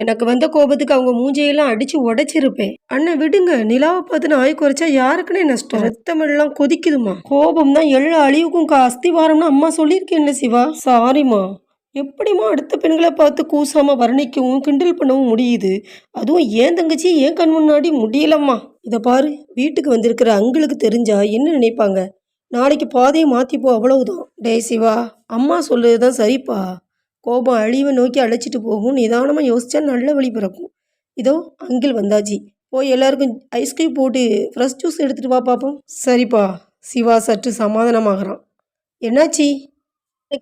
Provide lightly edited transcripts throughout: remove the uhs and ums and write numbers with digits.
எனக்கு வந்த கோபத்துக்கு அவங்க மூஞ்சியெல்லாம் அடிச்சு உடைச்சிருப்பேன். அண்ணன் விடுங்க. நிலாவை பார்த்து நாய் குறைச்சா யாருக்குன்னே நஷ்டம். ரத்தமெல்லாம் கொதிக்குதுமா. கோபம் தான் எல்லா அழிவுக்கும் அஸ்திவாரம்னு அம்மா சொல்லியிருக்கேன்ல சிவா. சாரிம்மா. எப்படிம்மா அடுத்த பெண்களை பார்த்து கூசாம வர்ணிக்கவும் கிண்டல் பண்ணவும் முடியுது? அதுவும் ஏன் தங்கச்சி ஏன் கண் முன்னாடி முடியலம்மா. இதை பாரு, வீட்டுக்கு வந்திருக்கிற அங்களுக்கு தெரிஞ்சா என்ன நினைப்பாங்க? நாளைக்கு பாதையை மாற்றிப்போ, அவ்வளவுதான். டேய் சிவா, அம்மா சொல்லுறது தான் சரிப்பா. கோபம் அழிவை நோக்கி அழைச்சிட்டு போகும். நிதானமாக யோசிச்சா நல்ல வழி பிறக்கும். இதோ அங்கிள் வந்தாச்சு. போய் எல்லாருக்கும் ஐஸ்கிரீம் போட்டு ஃப்ரெஷ் ஜூஸ் எடுத்துகிட்டு வா பார்ப்போம். சரிப்பா. சிவா சற்று சமாதானமாகறான். என்னாச்சி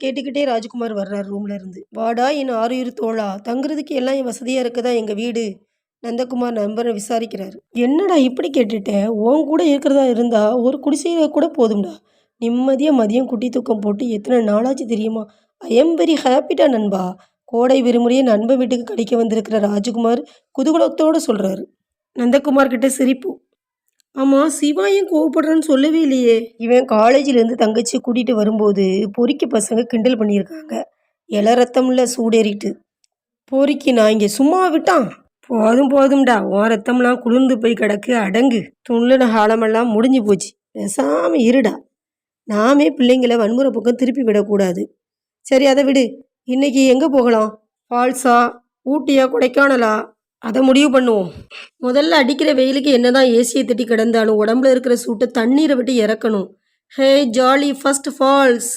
கேட்டுக்கிட்டே ராஜ்குமார் வர்றார் ரூம்ல இருந்து. வாடா என் ஆறுயிர் தோழா, தங்குறதுக்கு எல்லாம் வசதியாக இருக்குதா எங்கள் வீடு? நந்தகுமார் நண்பரை விசாரிக்கிறாரு. என்னடா இப்படி கேட்டுட்டேன்? உன் கூட இருக்கிறதா இருந்தா ஒரு குடிசையில கூட போதும்டா. நிம்மதியாக மதியம் குட்டி தூக்கம் போட்டு எத்தனை நாளாச்சு தெரியுமா? ஐ எம் வெரி ஹாப்பிடா நண்பா. கோடை விடுமுறையை நண்பன் வீட்டுக்கு கழிக்க வந்திருக்கிற ராஜகுமார் குதூகலத்தோடு சொல்கிறாரு. நந்தகுமார் கிட்ட சிரிப்பு. ஆமாம், சிவா ஏன் கோவப்படுறான்னு சொல்லவே இல்லையே. இவன் காலேஜிலேருந்து தங்கச்சி கூட்டிகிட்டு வரும்போது பொறிக்கு பசங்க கிண்டல் பண்ணியிருக்காங்க. இல ரத்தம்ல சூடேறிட்டு. பொறிக்கு நான் இங்கே சும்மா விட்டான். போதும் போதும்டா, உன் ரத்தம்லாம் குளிர்ந்து போய் கிடக்கு. அடங்கு. துள்ளுன காலமெல்லாம் முடிஞ்சு போச்சு. பேசாம இருடா. நாமே பிள்ளைங்களை வன்முறை பக்கம் திருப்பி விடக்கூடாது. சரி, அதை விடு. இன்னைக்கு எங்கே போகலாம்? ஃபால்ஸா, ஊட்டியா, கொடைக்கானலா? அதை முடிவு பண்ணுவோம். முதல்ல அடிக்கிற வெயிலுக்கு என்னதான் ஏசியை தட்டி கிடந்தாலும் உடம்புல இருக்கிற சூட்டை தண்ணீரை விட்டு இறக்கணும். Hey jolly first falls.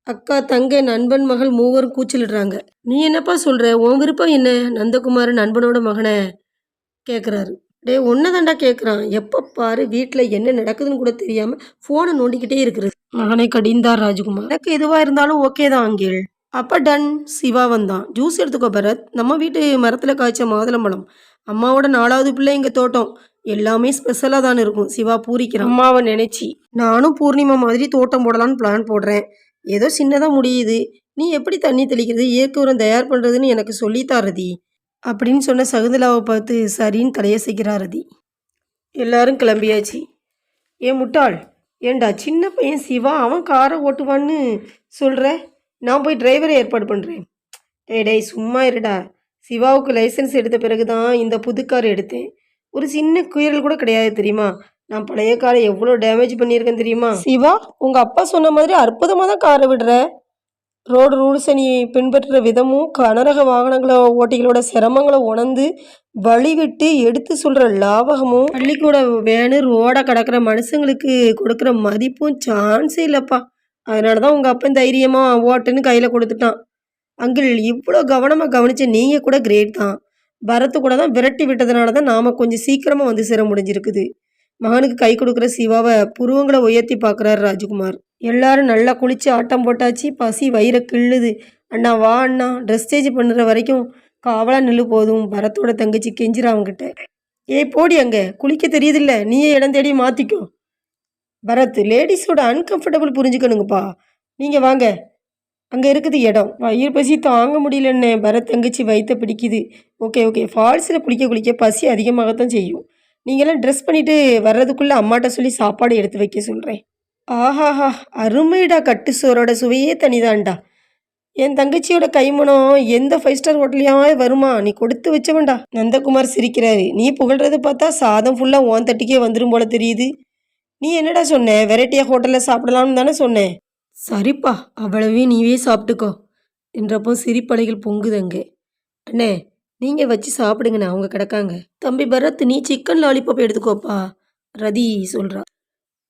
அக்கா, தங்கை, நண்பன், மகள் மூவரும் கூச்சலிடுறாங்க. நீ என்னப்பா சொல்கிற? உன் விருப்பம் என்ன? நந்தகுமார் நண்பனோட மகனை கேட்குறாரு. டே, ஒன்னதாண்டா கேட்குறான். எப்போ பாரு வீட்டில் என்ன நடக்குதுன்னு கூட தெரியாமல் ஃபோனை நோண்டிக்கிட்டே இருக்கிறது. மகனை கடிந்தார் ராஜகுமார். எனக்கு எதுவாக இருந்தாலும் ஓகே தான் ஆங்கிள். அப்போ டன். சிவா வந்தான். ஜூஸ் எடுத்துக்கோ பரத். நம்ம வீட்டு மரத்தில் காய்ச்ச மாதுளம்பழம். அம்மாவோட 4வது பிள்ளை எங்கள் தோட்டம். எல்லாமே ஸ்பெஷலாக தான் இருக்கும். சிவா பூரிக்கிறான் அம்மாவை நினைச்சி. நானும் பூர்ணிமா மாதிரி தோட்டம் போடலான்னு பிளான் போடுறேன். ஏதோ சின்னதாக முடியுது. நீ எப்படி தண்ணி தெளிக்கிறது, இயற்கை உரம் தயார் பண்ணுறதுன்னு எனக்கு சொல்லித்தார் ரதி அப்படின்னு சொன்ன சகுந்தலாவை பார்த்து சரின்னு தலையசைக்கிறார் ரதி. எல்லாரும் கிளம்பியாச்சு. ஏன் முட்டாள், ஏண்டா சின்ன பையன் சிவா அவன் காரை ஓட்டுவான்னு சொல்கிற? நான் போய் டிரைவரை ஏற்பாடு பண்ணுறேன். டேய் சும்மா இருடா. சிவாவுக்கு லைசன்ஸ் எடுத்த பிறகு தான் இந்த புது கார் எடுத்தேன். ஒரு சின்ன குயரல் கூட கிடையாது தெரியுமா? நான் பழைய காரை எவ்வளோ டேமேஜ் பண்ணியிருக்கேன் தெரியுமா? சிவா, உங்கள் அப்பா சொன்ன மாதிரி அற்புதமாக தான் காரை விடுற. ரோடு ரூல்ஸை நீ பின்பற்றுற விதமும் கனரக வாகனங்கள ஓட்டிகளோட சிரமங்களை உணர்ந்து வழிவிட்டு எடுத்து சொல்கிற லாபகமும் பள்ளிக்கூட வேனு ரோடை கடக்கிற மனுஷங்களுக்கு கொடுக்குற மதிப்பும் சான்ஸே இல்லைப்பா. அதனால தான் உங்கள் அப்பன் தைரியமாக ஓட்டுன்னு கையில் கொடுத்துட்டான். அங்கிள், இவ்வளோ கவனமாக கவனித்த நீங்கள் கூட கிரேட் தான். பரத்து கூட தான் விரட்டி விட்டதுனால தான் நாம் கொஞ்சம் சீக்கிரமாக வந்து சேர முடிஞ்சிருக்குது. மகனுக்கு கை கொடுக்குற சிவாவை புருவங்களை உயர்த்தி பார்க்குறாரு ராஜகுமார். எல்லாரும் நல்லா குளித்து ஆட்டம் போட்டாச்சு. பசி வயிறை கிள்ளுது. அண்ணா வா அண்ணா, ட்ரெஸ் சேஞ்ச் பண்ணுற வரைக்கும் காவலாக நில்லு போதும். பரத்தோட தங்கச்சி கெஞ்சிரா அவங்ககிட்ட. ஏய் போடி, அங்கே குளிக்க தெரியுதில்ல, நீயே இடம் தேடி மாற்றிக்கோ. பரத், லேடிஸோட அன்கம்ஃபர்டபுள் புரிஞ்சுக்கணுங்கப்பா. நீங்கள் வாங்க, அங்கே இருக்குது இடம். வயிறு பசி தாங்க முடியலன்னு பரத் தங்கச்சி வயிற்ற பிடிக்குது. ஓகே ஓகே, ஃபால்ஸில் குளிக்க பசி அதிகமாகத்தான் செய்யும். நீங்களாம் ட்ரெஸ் பண்ணிவிட்டு வர்றதுக்குள்ளே அம்மாட்ட சொல்லி சாப்பாடு எடுத்து வைக்க சொல்கிறேன். ஆஹாஹா, அருமைடா. கட்டு சோரோட சுவையே தனிதான்டா. என் தங்கச்சியோட கைமணம் எந்த 5 ஸ்டார் ஹோட்டலையாவது வருமா? நீ கொடுத்து வச்சவன்டா. நந்தகுமார் சிரிக்கிறாரு. நீ புகழ்றது பார்த்தா சாதம் ஃபுல்லாக ஓன் தட்டிக்கே வந்துடும் போல தெரியுது. நீ என்னடா சொன்ன? வெரைட்டியாக ஹோட்டலில் சாப்பிடலாம்னு தானே சொன்னேன். சரிப்பா, அவ்வளவே நீவே சாப்பிட்டுக்கோ என்றப்போ சிரிப்பலைகள் பொங்குதங்க. அண்ணே, நீங்கள் வச்சு சாப்பிடுங்கண்ணே, அவங்க கிடக்காங்க. தம்பி பரத், நீ சிக்கன் லாலிபாப் எடுத்துக்கோப்பா, ரதி சொல்கிறா.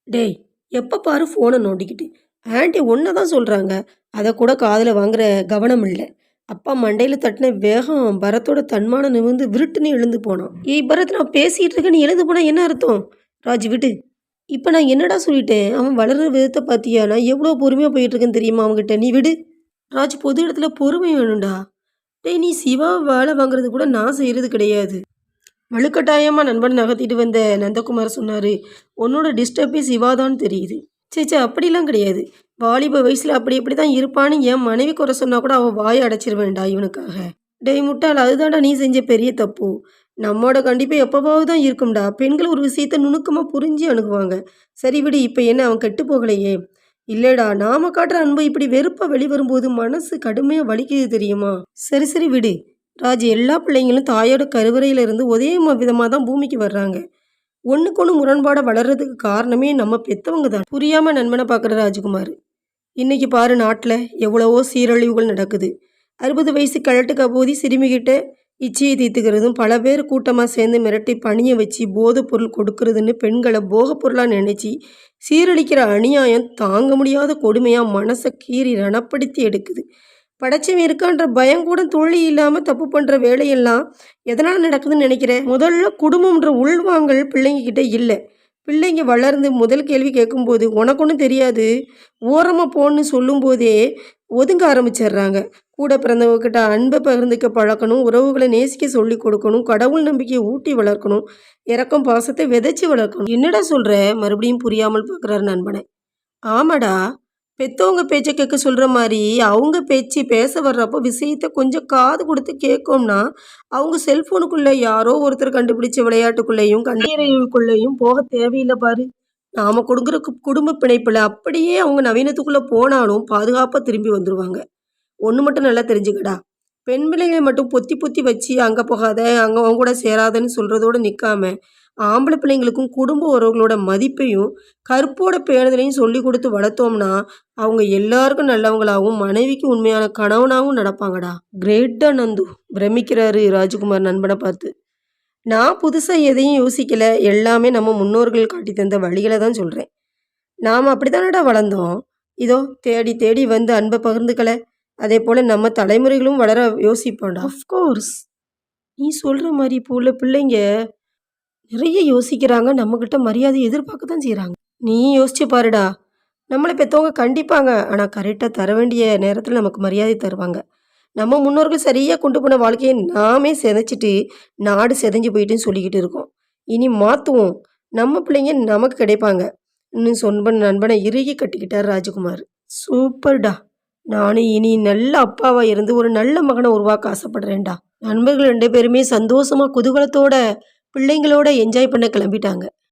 டேய், எப்போ பாரு ஃபோனை நோண்டிக்கிட்டு. ஆண்டி ஒன்று தான் சொல்கிறாங்க, அதை கூட காதில் வாங்குற கவனம் இல்லை. அப்பா மண்டையில் தட்டின வேகம் பரத்தோட தன்மானம் நிமிர்ந்து விருட்டுன்னு எழுந்து போனான். ஏய் பரத், நான் பேசிகிட்டு இருக்க, நீ எழுந்து போனால் என்ன அர்த்தம்? ராஜ் விடு. இப்போ நான் என்னடா சொல்லிட்டேன்? அவன் வளர்கிற விதத்தை பார்த்தியா? நான் எவ்வளோ பொறுமையாக போயிட்டுருக்கேன்னு தெரியுமா அவங்ககிட்ட? நீ விடு ராஜ். பொது இடத்துல பொறுமை வேணும்டா. டேய், நீ சிவாவை வேலை வாங்குறது கூட நான் செய்கிறது கிடையாது. வலுக்கட்டாயமாக நண்பன் நகர்த்திட்டு வந்த நந்தகுமார் சொன்னார். உன்னோட டிஸ்டர்பே சிவாதான்னு தெரியுது. சேச்சா, அப்படிலாம் கிடையாது. வாலிப வயசில் அப்படி தான் இருப்பான்னு என் மனைவி குறை சொன்னால் கூட அவள் வாயை அடைச்சிருவேன்டா இவனுக்காக. டேய் முட்டாள், அதுதான்டா நீ செஞ்ச பெரிய தப்பு. நம்மோட கண்டிப்பாக எப்போவாவது தான் இருக்கும்டா. பெண்கள் ஒரு விஷயத்தை நுணுக்கமாக புரிஞ்சு அணுகுவாங்க. சரி விடு, இப்போ என்ன அவன் கெட்டு போகலையே? இல்லைடா, நாம காட்டுற அன்பு இப்படி வெறுப்பாக வெளிவரும்போது மனசு கடுமையாக வலிக்குது தெரியுமா? சரி விடு. ராஜ், எல்லா பிள்ளைங்களும் தாயோட கருவறையில இருந்து ஒரே விதமாக தான் பூமிக்கு வர்றாங்க. ஒண்ணுக்கு ஒண்ணு முரண்பாடா வளர்றதுக்கு காரணமே நம்ம பெத்தவங்க தான். புரியாம நண்பனை பார்க்குற ராஜ்குமார். இன்னைக்கு பாரு, நாட்டில் எவ்வளவோ சீரழிவுகள் நடக்குது. 60 வயசு கழட்டு கபோதி சிறுமிகிட்ட இச்சையை தீர்த்துக்கிறதும், பல பேர் கூட்டமாக சேர்ந்து மிரட்டி பணிய வச்சு போதைப் பொருள் கொடுக்கறதுன்னு பெண்களை போகப் பொருளாக நினைச்சி சீரழிக்கிற அநியாயம் தாங்க முடியாத கொடுமையாக மனசை கீறி ரணப்படுத்தி எடுக்குது. படைச்சவன் இருக்கான்ற பயம் கூட தொழில் இல்லாமல் தப்பு பண்ணுற வேலையெல்லாம் எதனால் நடக்குதுன்னு நினைக்கிறேன். முதல்ல குடும்பம்ன்ற உள்வாங்கல் பிள்ளைங்க கிட்ட இல்லை. பிள்ளைங்க வளர்ந்து முதல் கேள்வி கேட்கும்போது உனக்கு ஒன்றும் தெரியாது, ஓரமாக போன்னு சொல்லும்போதே ஒதுங்க ஆரம்பிச்சிடுறாங்க. கூட பிறந்தவங்ககிட்ட அன்பை பகிர்ந்துக்க பழக்கணும், உறவுகளை நேசிக்க சொல்லி கொடுக்கணும், கடவுள் நம்பிக்கையை ஊட்டி வளர்க்கணும், இறக்கம் பாசத்தை விதைச்சி வளர்க்கணும். என்னடா சொல்கிற? மறுபடியும் புரியாமல் பார்க்குறாரு நண்பனை. ஆமாடா, பெற்றவங்க பேச்சை கேட்க சொல்கிற மாதிரி அவங்க பேச்சு பேச வர்றப்போ விஷயத்தை கொஞ்சம் காது கொடுத்து கேட்கோம்னா, அவங்க செல்ஃபோனுக்குள்ளே யாரோ ஒருத்தர் கண்டுபிடிச்ச விளையாட்டுக்குள்ளேயும் கண்டறிவுக்குள்ளேயும் போக தேவையில்லை பாரு. நாம் கொடுக்குற குடும்ப பிணைப்பில் அப்படியே அவங்க நவீனத்துக்குள்ளே போனாலும் பாதுகாப்பாக திரும்பி வந்துடுவாங்க. ஒன்று மட்டும் நல்லா தெரிஞ்சுக்கடா, பெண் பிள்ளைங்களை மட்டும் பொத்தி பொத்தி வச்சு அங்கே போகாத அங்கே அவங்க கூட சேராதன்னு சொல்கிறதோடு நிற்காம, ஆம்பளை பிள்ளைங்களுக்கும் குடும்ப உறவுகளோட மதிப்பையும் கற்போட பேணுதலையும் சொல்லி கொடுத்து வளர்த்தோம்னா அவங்க எல்லாருக்கும் நல்லவங்களாகவும் மனைவிக்கு உண்மையான கணவனாகவும் நடப்பாங்கடா. கிரேட்டா நந்து, பிரமிக்கிறாரு ராஜ்குமார் நண்பனை பார்த்து. நான் புதுசாக எதையும் யோசிக்கல, எல்லாமே நம்ம முன்னோர்கள் காட்டி தந்த வழிகளை தான் சொல்கிறேன். நாம் அப்படி தானடா வளர்ந்தோம். இதோ தேடி தேடி வந்து அன்பை பகிர்ந்துக்கல, அதே போல் நம்ம தலைமுறைகளும் வளர யோசிப்போம்டா. அஃப்கோர்ஸ், நீ சொல்கிற மாதிரி இப்போ உள்ள பிள்ளைங்க நிறைய யோசிக்கிறாங்க, நம்மக்கிட்ட மரியாதை எதிர்பார்க்க தான் செய்கிறாங்க. நீ யோசிச்சு பாருடா, நம்மளை பெற்றவங்க கண்டிப்பாங்க, ஆனால் கரெக்டாக தர வேண்டிய நேரத்தில் நமக்கு மரியாதை தருவாங்க. நம்ம முன்னோர்கள் சரியாக கொண்டு போன வாழ்க்கையை நாமே சிதைச்சிட்டு நாடு சிதைஞ்சு போயிட்டுன்னு சொல்லிக்கிட்டு இருக்கோம். இனி மாற்றுவோம், நம்ம பிள்ளைங்க நமக்கு கிடைப்பாங்க இன்னும் நண்பனை இறுகி கட்டிக்கிட்டார் ராஜகுமார். சூப்பர்டா, நானும் இனி நல்ல அப்பாவாக இருந்து ஒரு நல்ல மகனை உருவாக்க ஆசைப்படுறேன்டா. நண்பர்கள் 2 பேருமே சந்தோஷமாக குதூகலத்தோட பிள்ளைங்களோட என்ஜாய் பண்ண கிளம்பிட்டாங்க.